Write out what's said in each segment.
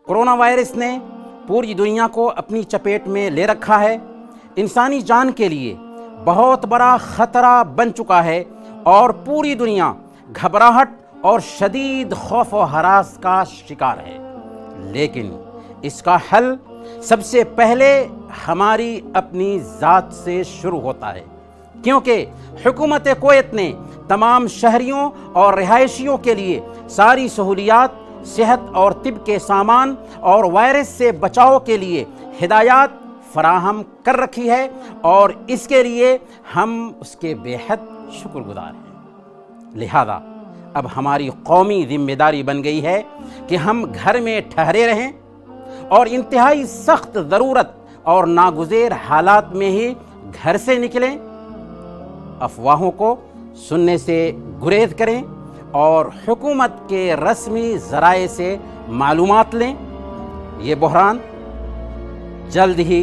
Corona virus نے پوری دنیا کو اپنی چپیٹ میں لے رکھا ہے، انسانی جان کے لیے بہت بڑا خطرہ بن چکا ہے اور پوری دنیا گھبراہٹ اور شدید خوف و ہراس کا شکار ہے۔ لیکن اس کا حل سب سے پہلے ہماری اپنی ذات سے شروع ہوتا ہے، کیونکہ حکومت کویت نے تمام شہریوں اور رہائشیوں کے لیے ساری سہولیات، صحت اور طب کے سامان اور وائرس سے بچاؤ کے لیے ہدایات فراہم کر رکھی ہے، اور اس کے لیے ہم اس کے بے حد شکر گزار ہیں۔ لہذا اب ہماری قومی ذمہ داری بن گئی ہے کہ ہم گھر میں ٹھہرے رہیں اور انتہائی سخت ضرورت اور ناگزیر حالات میں ہی گھر سے نکلیں، افواہوں کو سننے سے گریز کریں اور حکومت کے رسمی ذرائع سے معلومات لیں۔ یہ بحران جلد ہی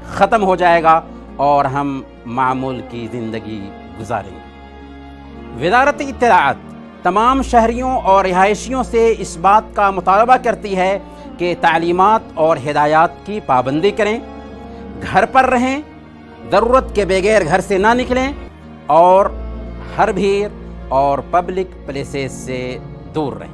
ختم ہو جائے گا اور ہم معمول کی زندگی گزاریں گے۔ وزارت اطلاعات تمام شہریوں اور رہائشیوں سے اس بات کا مطالبہ کرتی ہے کہ تعلیمات اور ہدایات کی پابندی کریں، گھر پر رہیں، ضرورت کے بغیر گھر سے نہ نکلیں اور ہر بھیڑ اور پبلک پلیسز سے دور رہیں۔